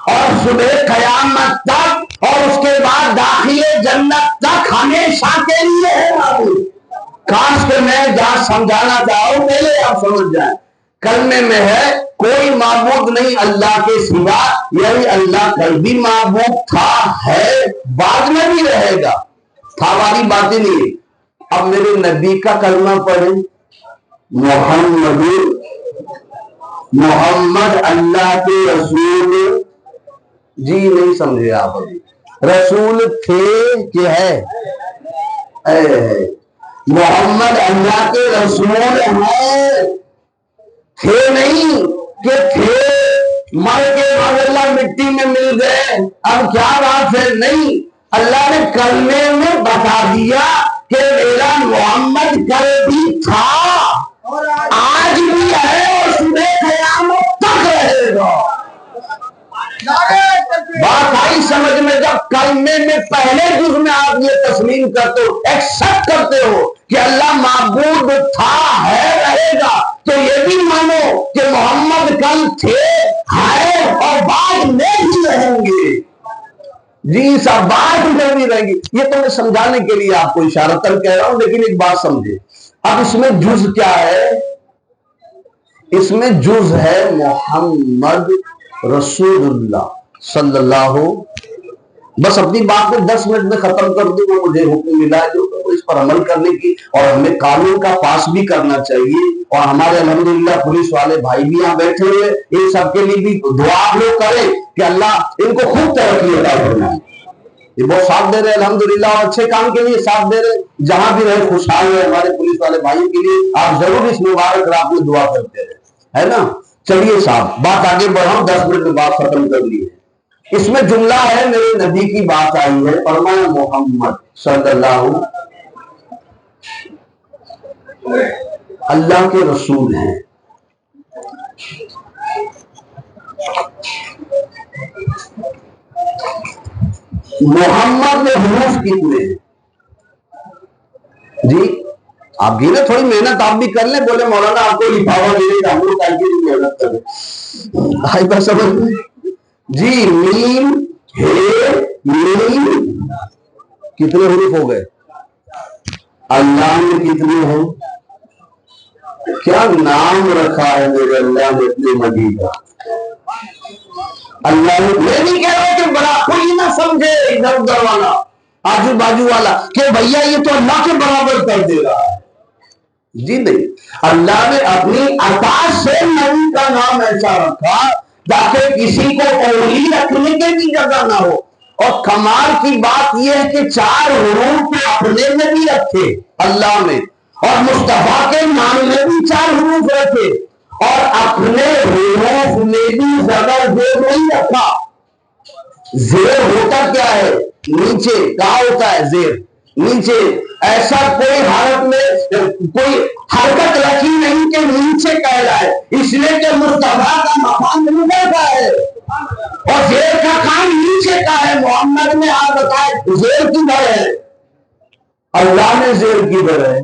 اور صبح قیامت تک اور اس کے بعد داخل جنت تک ہمیشہ کے لیے ہے معبود. کاش کہ میں جہاں سمجھانا چاہوں پہلے آپ سمجھ جائیں. کلمے میں ہے کوئی معبود نہیں اللہ کے سوا، یعنی اللہ کل بھی معبود تھا، ہے، بعد میں بھی رہے گا، تھا والی باتیں نہیں۔ اب میرے نبی کا کلمہ پڑھیں، محمد اللہ کے رسول، جی نہیں سمجھے آپ ابھی، رسول تھے کہ ہے؟ محمد اللہ کے رسول ہیں، تھے نہیں کہ تھے مر کے اللہ مٹی میں مل گئے اب کیا بات ہے، نہیں، اللہ نے کلمے میں بتا دیا کہ میرا محمد کل بھی تھا، آج بھی ہے اور صبح قیامت تک رہے گا۔ بات آئی سمجھ میں؟ جب کلمے میں پہلے جز میں آپ یہ تسلیم کرتے ہو، ایکسپٹ کرتے ہو کہ اللہ معبود تھا، ہے، رہے گا، تو یہ بھی مانو کہ محمد کل تھے، ہیں اور بعد میں بھی رہیں گے۔ جی صاحب، بعد میں بھی رہیں گے۔ یہ تو میں سمجھانے کے لیے آپ کو اشارتاً کہہ رہا ہوں، لیکن ایک بات سمجھے، اب اس میں جز کیا ہے؟ اس میں جز ہے محمد رسول اللہ صلی اللہ، بس اپنی بات کو 10 منٹ میں ختم کر دوں، وہ مجھے حکم ملا ہے جو اس پر عمل کرنے کی، اور ہمیں قانون کا پاس بھی کرنا چاہیے، اور ہمارے الحمدللہ پولیس والے بھائی بھی یہاں بیٹھے ہوئے، ان سب کے لیے بھی دعا آپ لوگ کریں کہ اللہ ان کو خوب ترقی عطا فرمائے۔ یہ بہت ساتھ دے رہے ہیں الحمدللہ، اور اچھے کام کے لیے ساتھ دے رہے ہیں، جہاں بھی رہے خوشحال ہے ہمارے پولیس والے بھائیوں کے لیے، آپ ضرور اس مبارک رات میں دعا کرتے رہے، ہے نا؟ چلیے صاحب بات آگے بڑھاؤں، 10 منٹ میں بات ختم کر لی ہے۔ اس میں جملہ ہے میرے نبی کی بات آئی ہے، فرمایا محمد صلی اللہ اللہ کے رسول ہیں۔ محمد میں حروف کتنے ہیں؟ جی آپ گیلے، تھوڑی محنت آپ بھی کر لیں، بولے مولانا آپ کو لفافہ دینے کا، ہم لوگ کل کی محنت کریں، بھائی بس سمجھ میں؟ جی میم ہے، میم کتنے حروف ہو گئے؟ اللہ میں کتنے ہیں؟ کیا نام رکھا ہے میرے اللہ نے اتنے مجید کا؟ اللہ نے، میں نہیں کہہ رہا کہ بڑا کوئی نہ سمجھے ادھر ادھر والا آجو بازو والا کہ بھیا یہ تو اللہ کے برابر کر دے رہا ہے، جی نہیں، اللہ نے اپنی عطا سے نبی کا نام ایسا رکھا تاکہ کسی کو اولی رکھنے کے بھی جگہ نہ ہو، اور کمال کی بات یہ ہے کہ 4 حروف اپنے میں بھی رکھے اللہ نے، اور مصطفیٰ کے نام میں بھی 4 حروف رکھے، اور اپنے حروف میں بھی زبر زیر نہیں رکھا۔ زیر ہوتا کیا ہے؟ نیچے، کہاں ہوتا ہے زیر؟ نیچے، ایسا کوئی حالت میں کوئی حرکت رکھی نہیں کہ نیچے کہلائے، اس لیے کہ مصطفیٰ کا مقام اوپر کا ہے اور زیر کا کام نیچے کا ہے۔ محمد میں آپ بتائیں زیر کدھر ہے؟ اللہ نے زیر کدھر ہے؟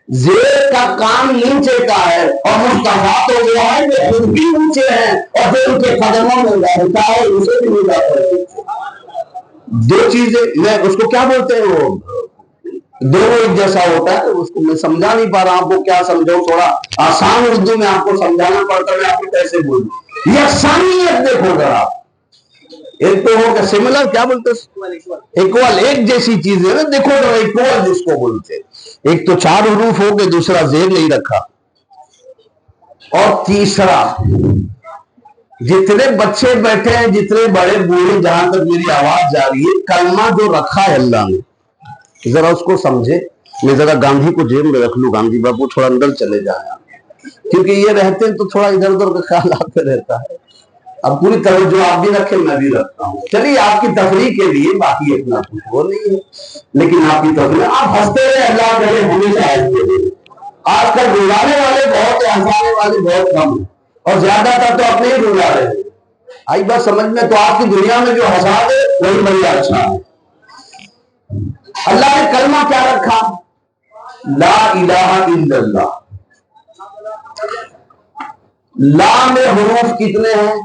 زیر کا کام نیچے کا ہے، اور مصطفیٰ تو وہ ہے کہ خود بھی نیچے ہیں اور جو ان کے قدموں میں رہتا ہے اسے بھی ملا ہے۔ دو چیزیں، میں اس کو کیا بولتے ہیں، وہ دونوں ایک جیسا ہوتا ہے، اس کو میں سمجھا نہیں پا رہا، آپ کو کیا سمجھاؤں، تھوڑا آسان اردو میں آپ کو سمجھانا پڑتا ہے، میں آپ کو کیسے بولوں؟ یکسانیت دیکھو ذرا، ایک تو ہوگا سملر، کیا بولتے ہیں، ایکوال، ایک جیسی چیز ہے نا، دیکھو ذرا ایکوال جس کو بولتے ہیں، ایک تو 4 حروف ہو گئے، دوسرا زیر نہیں رکھا، اور تیسرا جتنے بچے بیٹھے ہیں، جتنے بڑے بوڑھے، جہاں تک میری آواز جا رہی ہے، کلمہ جو رکھا ہے اللہ نے، ذرا اس کو سمجھے۔ میں ذرا گاندھی کو جیب میں رکھ لوں، گاندھی باپو تھوڑا اندر چلے جائیں، کیونکہ یہ رہتے ہیں تو تھوڑا ادھر ادھر کا خیال آتے رہتا ہے۔ اب پوری توجہ آپ بھی رکھیں، میں بھی رکھتا ہوں، چلیے آپ کی تفریح کے لیے، باقی اتنا کچھ وہ نہیں ہے، لیکن آپ کی تفریح، آپ ہنستے رہے، اللہ کرے ہمیشہ ہنستے رہے۔ آج کل رلانے والے بہت ہیں، ہنسانے والے بہت کم ہیں، اور زیادہ تر تو اپنے ہی رلا رہے ہیں۔ آئی بات سمجھ میں؟ تو آپ کی دنیا میں جو ہنسا دے وہی بڑی اچھا ہے۔ اللہ نے کلمہ کیا رکھا؟ لا الہ الا اللہ۔ لا میں حروف کتنے ہیں؟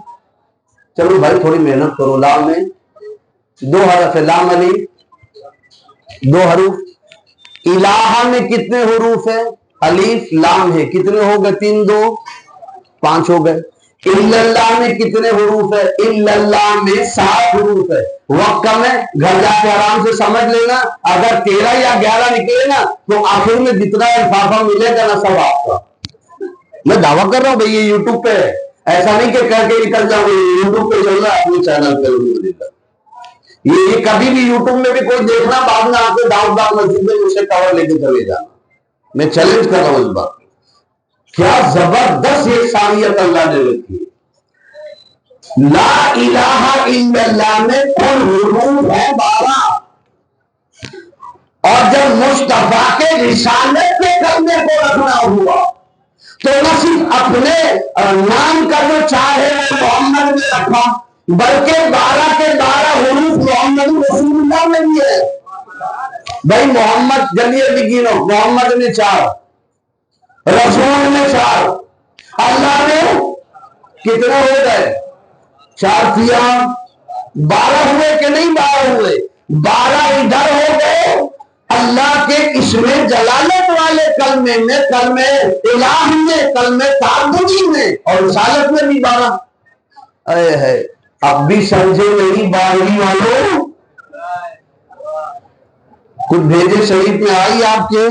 چلو بھائی تھوڑی محنت کرو، لا میں 2 حرف ہے، لام علی 2 حروف۔ الہ میں کتنے حروف ہیں؟ الف لام ہے، کتنے ہو گئے؟ 3 2 5 ہو گئے. اللہ میں کتنے حروف ہے؟ اللہ میں 7 حروف ہے. وقت کم ہے, گھر جا کے آرام سے سمجھ لینا. اگر 13 یا 11 نکلے نا تو آخر میں جتنا لفافہ ملے گا نا سب آپ کا. میں دعویٰ کر رہا ہوں بھائی, یہ یوٹیوب پہ ہے, ایسا نہیں کہ کہہ کے نکل جاؤ. یوٹیوب پہ چل رہا ہے اپنے چینل پہ. یہ کبھی بھی یوٹیوب میں بھی کوئی دیکھنا, بعد میں آ کے داؤد باغ مسجد میں اسے کور لے کے چلے جانا. میں چیلنج کر رہا ہوں اس بات. کیا زبردست یکسانیت اللہ نے رکھی ہے. لا الہ الا اللہ میں کل حروف ہے 12, اور جب مصطفیٰ کے رسالت کے کلمے کو رکھنا ہوا تو نہ صرف اپنے نام کا جو چاہے وہ محمد نے رکھا, بلکہ 12 کے 12 حروف محمد رسول اللہ میں بھی ہے. بھائی محمد جلیے بگینو, محمد نے 4, رسول نے 4, اللہ نے کتنے ہو گئے؟ 4 کیا 12 ہوئے کہ نہیں؟ 12 ہوئے. 12 ادھر ہو گئے اللہ کے اسم جلالت والے کلمے میں, کلمے الہ میں, کلمے تعبدی میں, اور رسالت میں بھی 12. اے ہے اب بھی سمجھے نہیں 12ویں والوں؟ کچھ بھیجے شریف میں آئی آپ کے,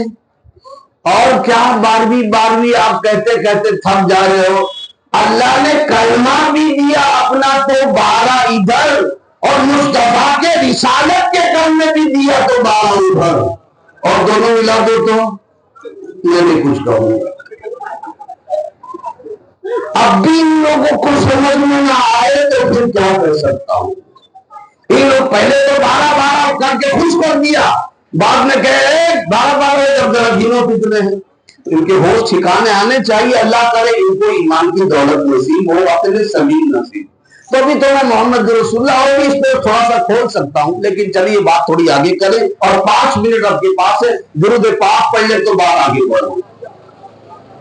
اور کیا 12ویں آپ کہتے کہتے تھک جا رہے ہو. اللہ نے کلمہ بھی دیا اپنا تو 12 ادھر, اور مصطفیٰ کے رسالت کے کلمے بھی دیا تو 12 ادھر, اور دونوں ملا دو تو میں نہیں کچھ کہوں گا. اب بھی ان لوگوں کو سمجھ میں نہ آئے تو پھر کیا کر سکتا ہوں. ان لوگ پہلے تو 12 کر کے خوش کر دیا, بعد میں کہے 12 جب ذرا گنو کتنے ہیں. ان کے ہوش ٹھکانے آنے چاہیے. اللہ کرے ان کو ایمان کی دولت نصیب ہو, اپنے سبیل نصیب. تو ابھی تو میں محمد رسول اللہ اور بھی اس پہ تھوڑا سا کھول سکتا ہوں, لیکن چلیے بات تھوڑی آگے کریں, اور 5 منٹ آپ کے پاس ہے. درود پاک پڑھ لیں تو بات آگے بڑھو.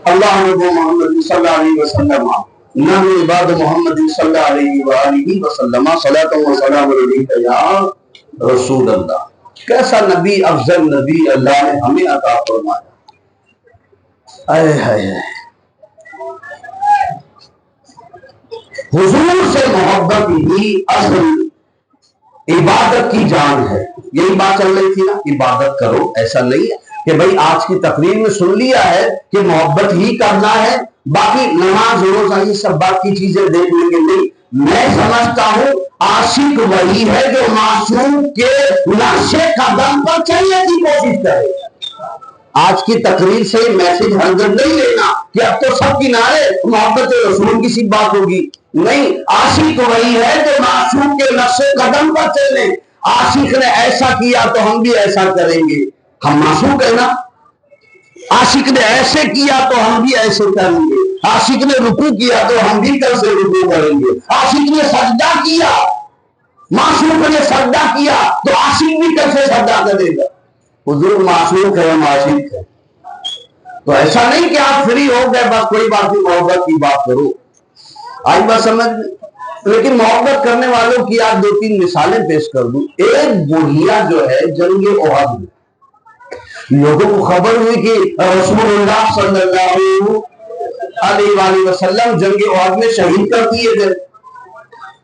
اللہم محمد صلی اللہ علیہ وسلم نحن عباد محمد صلی اللہ علیہ وآلہ وسلم صلاۃ و سلام علیک یا رسول اللہ. کیسا نبی, افضل نبی اللہ نے ہمیں عطا فرمایا. حضور سے محبت ہی اصل عبادت کی جان ہے. یہی بات چل رہی تھی نا, عبادت کرو. ایسا نہیں ہے کہ بھئی آج کی تقریر میں سن لیا ہے کہ محبت ہی کرنا ہے, باقی نماز روزہ یہ سب بات کی چیزیں دیکھ لیں گے. نہیں, میں سمجھتا ہوں عاشق وہی ہے جو معصوم کے نقش قدم پر چلنے کی کوشش کرے. آج کی تقریر سے میسج 100 نہیں لینا کہ اب تو سب کنارے محبت رسول کی سی بات ہوگی. نہیں, عاشق وہی ہے جو معصوم کے نقش قدم پر چلے. عاشق نے ایسا کیا تو ہم بھی ایسا کریں گے. ہم معصوم ہے نا. عاشق نے ایسے کیا تو ہم بھی ایسے کریں گے. عاشق نے رکوع کیا تو ہم بھی کیسے رکوع کریں گے. عاشق نے سجدہ کیا, معصوم نے سجدہ کیا تو عاشق بھی کیسے سجدہ کرے گا. حضور معصوم ہے, ہم عاشق ہے. تو ایسا نہیں کہ آپ فری ہو گئے بس کوئی بات نہیں, محبت کی بات کرو. آج بات سمجھ میں. لیکن محبت کرنے والوں کی آج 2-3 مثالیں پیش کر دوں. ایک بڑھیا جو ہے جنگ احد میں لوگوں کو خبر ہوئی کہ رسول اللہ صلی اللہ علیہ وآلہ وسلم جنگ احد میں شہید کر دیے گئے.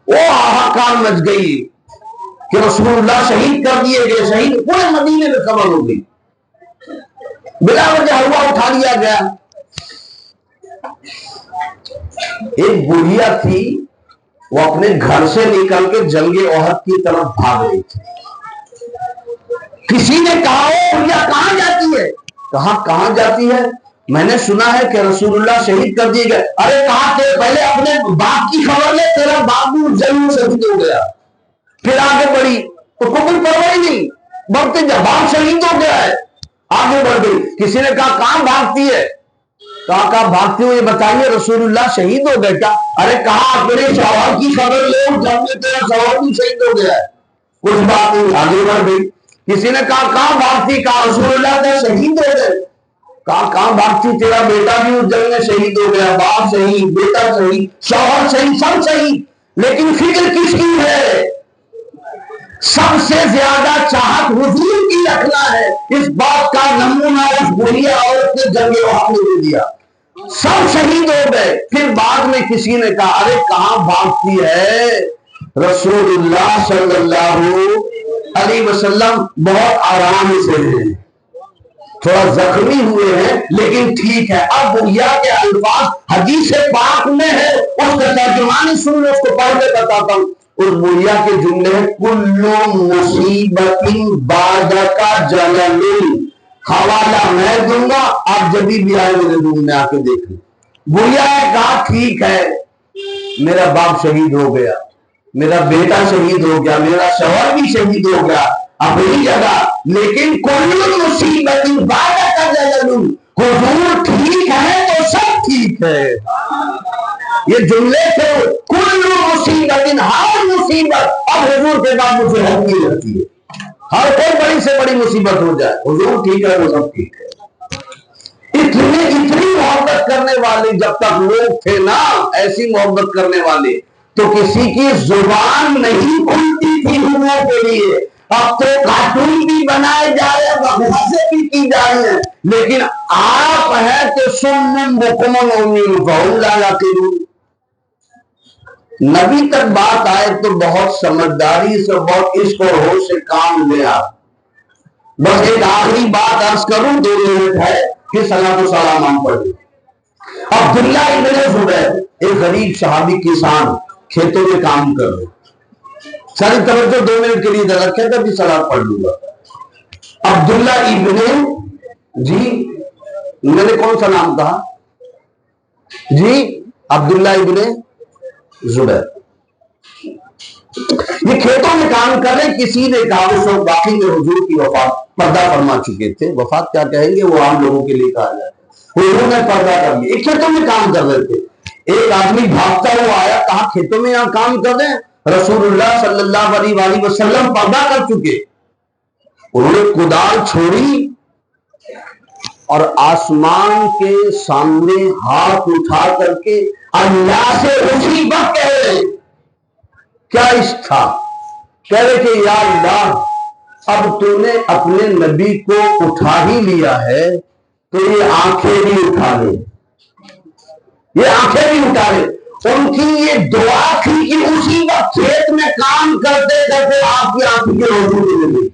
وہ آہاکار مچ گئی کہ رسول اللہ شہید کر دیے گئے. شہید پورے مدینے میں خبر ہو گئی, بلا وجہ ہوا اٹھا لیا گیا. ایک بڑھیا تھی, وہ اپنے گھر سے نکل کے جنگ احد کی طرف بھاگ رہی تھی. کسی نے کہا وہ بڑھیا کہاں جاتی ہے؟ کہاں جاتی ہے؟ میں نے سنا ہے کہ رسول اللہ شہید کر دیے گئے. ارے کہا کہ پہلے اپنے باپ کی خبر لے, تیرا باپ بھی جنگ میں شہید ہو گیا. پھر آگے بڑھی, اس کو کوئی پرواہ ہی نہیں, وقت جواب شہید ہو گیا ہے. آگے بڑھ گئی. کسی نے کہا کہاں بھاگتی ہے؟ کہا بھاگتی ہو, یہ بتائیے رسول اللہ شہید ہو گئے کیا؟ ارے کہا اپنے شوہر کی خبر لے, جنگ میں تیرا شوہر بھی شہید ہو گیا ہے. کچھ بات نہیں, آگے بڑھ گئی. کسی نے کہا کہاں بھاگتی؟ کہا رسول اللہ کا شہید ہو گئے. کہاں بھاگتی؟ تیرا بیٹا بھی اس جنگ میں شہید ہو گیا, باپ شہید, بیٹا شہید, شوہر شہید, سب شہید. لیکن فکر کس کی ہے؟ سب سے زیادہ چاہت حضور کی رکھنا ہے. اس بات کا نمونہ اس بڑھیا عورت نے جنگ احد میں دیا. سب شہید ہو گئے. پھر بعد میں کسی نے کہا ارے کہاں بھاگتی ہے؟ رسول اللہ صلی اللہ علیہ وسلم بہت آرام سے ہیں, تھوڑا زخمی ہوئے ہیں لیکن ٹھیک ہے. اب بھیا کے الفاظ حدیث پاک میں ہے, اس کا ترجمانی سن لو, اس کو پڑھ کے بتاتا ہوں. اس بھیا کے جملے ہیں کل مصیبت بعدک جلل. حوالہ میں دوں گا, آپ جب بھی آئے میرے روم میں آ کے دیکھ لیں. بھیا نے کہا ٹھیک ہے, میرا باپ شہید ہو گیا, میرا بیٹا شہید ہو گیا, میرا شوہر بھی شہید ہو گیا اپنی جگہ, لیکن کل مصیبت بعدک جلل. حضور ٹھیک ہے تو سب ٹھیک ہے. یہ جملے تھے کل مصیبت, ہر مصیبت. اب حضور کے بعد مجھے ہوتی رہتی ہے, ہر کوئی بڑی سے بڑی مصیبت ہو جائے, حضور ٹھیک ہے وہ سب ٹھیک ہے. اتنی محبت کرنے والے جب تک لوگ تھے نا, ایسی محبت کرنے والے, تو کسی کی زبان نہیں کھلتی تھی حضور کے لیے. اب تو کارٹون بھی بنائے جا رہے ہیں, بحثیں بھی کی جا رہی ہیں, لیکن آپ ہیں کہ سنن بکمن عمیٌ فہم لا یعقلون. نبی تک بات آئے تو بہت سمجھداری سے, بہت عشق اور ہوش سے کام لے آپ. بس ایک آخری بات عرض کروں, 2 منٹ ہے, پھر صلاۃ و سلام ہم پڑھیں. عبداللہ ابن زبیر ایک غریب صحابی کسان, کھیتوں میں کام کر رہے. ساری توجہ 2 منٹ کے لیے ادھر رکھے گا, بھی سلام پڑھ لوں گا. عبداللہ ابن, جی میں نے کون سا نام کہا جی؟ عبداللہ ابن زبیر. یہ کھیتوں میں کام کر رہے. کسی نے کہا, اس وقت باقی میں حضور کی وفات پردہ فرما چکے تھے, وفات کیا کہیں گے وہ عام لوگوں کے لیے کہا جاتا ہے, حضور نے پردہ کر لیا. ایک کھیتوں میں کام کر رہے تھے, ایک آدمی بھاگتا ہوا آیا, کہا کھیتوں میں یہاں کام کر رہے ہیں, رسول اللہ صلی اللہ علیہ وسلم پردہ کر چکے. انہوں نے کدال چھوڑی اور آسمان کے سامنے ہاتھ اٹھا کر کے اللہ سے اسی وقت کہہ رہے. کیا عشق تھا, کہہ رہے کہ یا اللہ, اب تو نے اپنے نبی کو اٹھا ہی لیا ہے تو یہ آنکھیں بھی اٹھا لے, یہ آنکھیں بھی اٹھا لے. ان کی یہ دعا تھی کہ اسی وقت کھیت میں کام کرتے کرتے آپ کی آنکھ کی روشنی ملے گی,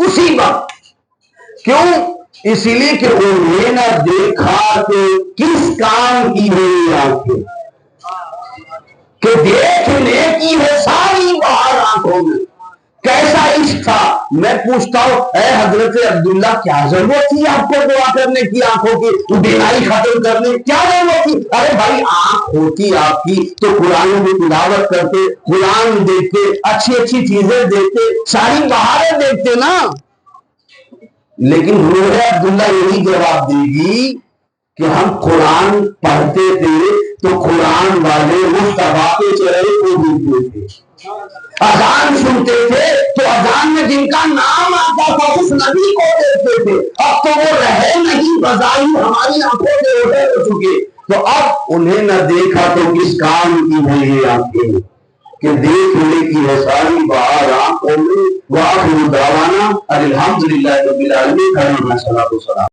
اسی وقت. کیوں؟ اسی لیے کہ انہیں نہ دیکھا کہ کس کام کی ہے یہ آنکھیں, کہ دیکھنے کی ہے ساری باہر آنکھوں میں. کیسا عشق تھا. میں پوچھتا ہوں, اے حضرت عبداللہ کیا ضرورت تھی آپ کو دعا کرنے کی, آنکھوں کی بینائی ختم کرنے, کیا ضرورت تھی؟ ارے بھائی آنکھ ہوتی آپ کی تو قرآن میں تلاوت کرتے, قرآن دیکھتے, اچھی اچھی چیزیں دیکھتے, ساری بہاریں دیکھتے نا. لیکن روح عبداللہ یہی جواب دے گی کہ ہم قرآن پڑھتے تھے تو قرآن والے مصطفیٰ کے چہرے کو دیکھتے تھے, اذان سنتے تھے تو اذان میں جن کا نام آتا تھا اس نبی کو دیکھتے تھے. اب تو وہ رہے نہیں, بظاہر ہماری آنکھوں سے اوڑھے ہو چکے. تو اب انہیں نہ دیکھا تو کس کام کی ہے یہ آنکھیں, کہ دیکھنے کی ہے ساری باہر آنکھوں میں. وآخر دعوانا الحمدللہ رب العالمین.